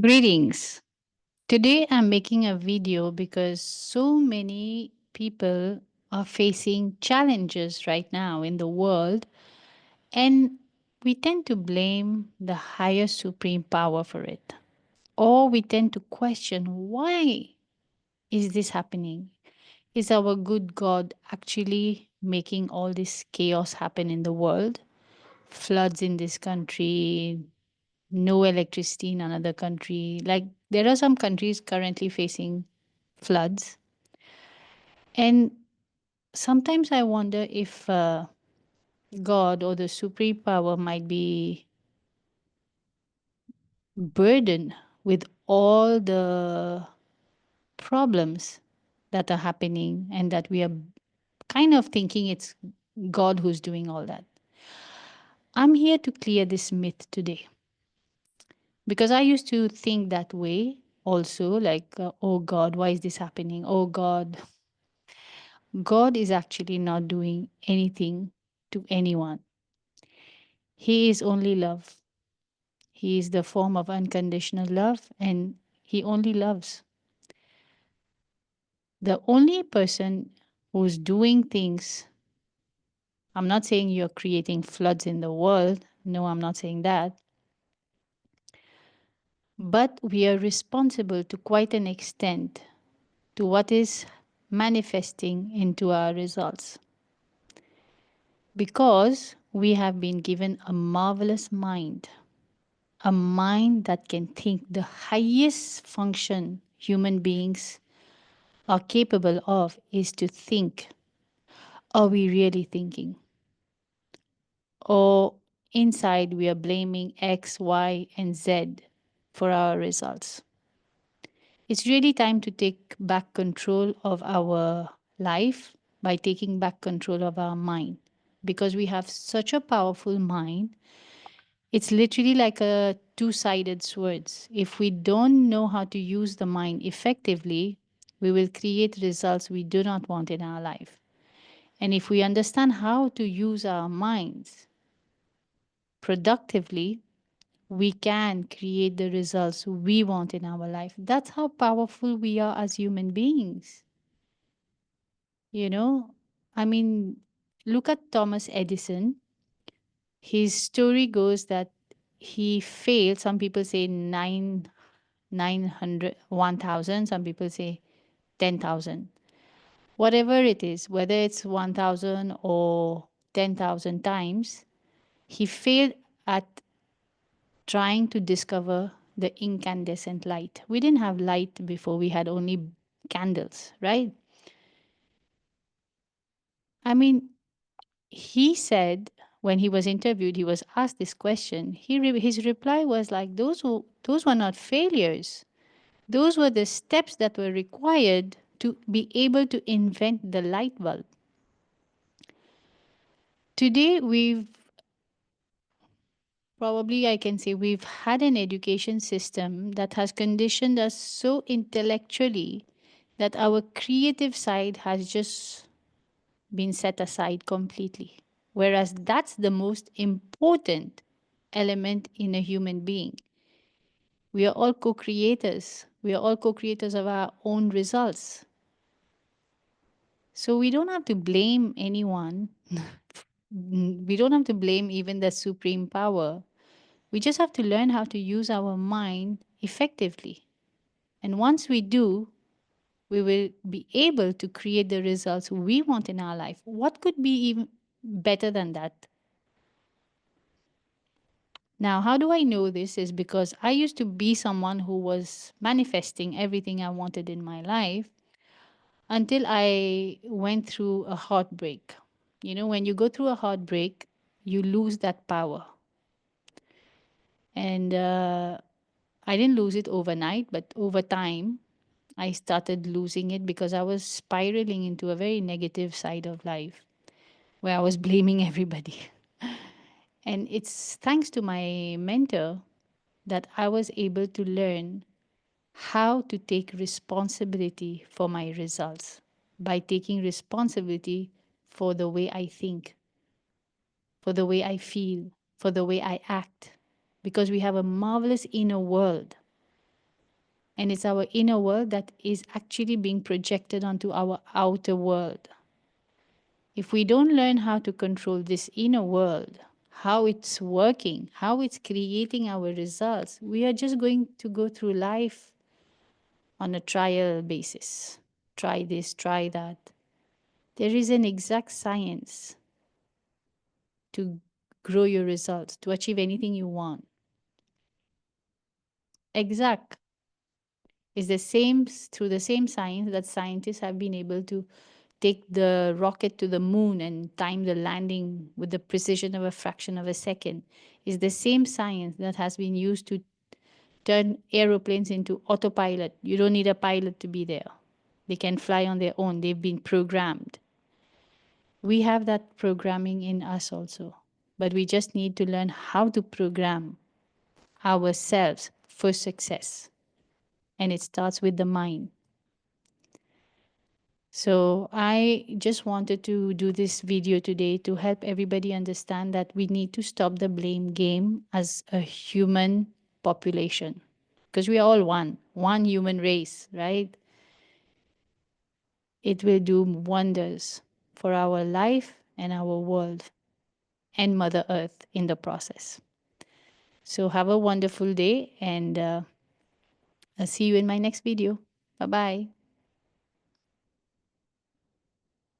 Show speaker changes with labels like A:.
A: Greetings. Today I'm making a video because so many people are facing challenges right now in the world, and we tend to blame the higher supreme power for it. Or we tend to question, why is this happening? Is our good God actually making all this chaos happen in the world? Floods in this country, no electricity in another country. Like there are some countries currently facing floods. And sometimes I wonder if God or the supreme power might be burdened with all the problems that are happening and that we are kind of thinking it's God who's doing all that. I'm here to clear this myth today because I used to think that way also, like, oh God, why is this happening? Oh God, God is actually not doing anything to anyone. He is only love. He is the form of unconditional love, and He only loves. The only person who's doing things, I'm not saying you're creating floods in the world. No, I'm not saying that. But we are responsible to quite an extent to what is manifesting into our results because we have been given a marvelous mind, a mind that can think. The highest function human beings are capable of is to think. Are we really thinking? Or inside we are blaming X, Y, and Z for our results? It's really time to take back control of our life by taking back control of our mind because we have such a powerful mind. It's literally like a two-sided swords. If we don't know how to use the mind effectively, we will create results we do not want in our life. And if we understand how to use our minds productively, we can create the results we want in our life. That's how powerful we are as human beings. You know, I mean, look at Thomas Edison. His story goes that he failed. Some people say 900, 1,000. Some people say 10,000. Whatever it is, whether it's 1,000 or 10,000 times, he failed at trying to discover the incandescent light. We didn't have light before, we had only candles, right? I mean, he said when he was interviewed, he was asked this question. His reply was like, those were not failures. Those were the steps that were required to be able to invent the light bulb. Today, I can say, we've had an education system that has conditioned us so intellectually that our creative side has just been set aside completely. Whereas that's the most important element in a human being. We are all co creators. We are all co creators of our own results. So we don't have to blame anyone. We don't have to blame even the supreme power. We just have to learn how to use our mind effectively. And once we do, we will be able to create the results we want in our life. What could be even better than that? Now, how do I know this? Is because I used to be someone who was manifesting everything I wanted in my life until I went through a heartbreak. You know, when you go through a heartbreak, you lose that power. And I didn't lose it overnight, but over time, I started losing it because I was spiraling into a very negative side of life where I was blaming everybody. And it's thanks to my mentor that I was able to learn how to take responsibility for my results by taking responsibility for the way I think, for the way I feel, for the way I act. Because we have a marvelous inner world. And it's our inner world that is actually being projected onto our outer world. If we don't learn how to control this inner world, how it's working, how it's creating our results, we are just going to go through life on a trial basis. Try this, try that. There is an exact science to grow your results, to achieve anything you want. Exact is the same through the same science that scientists have been able to take the rocket to the moon and time the landing with the precision of a fraction of a second. Is the same science that has been used to turn aeroplanes into autopilot. You don't need a pilot to be there. They can fly on their own. They've been programmed. We have that programming in us also. But we just need to learn how to program ourselves for success. And it starts with the mind. So I just wanted to do this video today to help everybody understand that we need to stop the blame game as a human population, because we are all one human race, right? It will do wonders for our life and our world and Mother Earth in the process. So have a wonderful day, and I'll see you in my next video. Bye bye.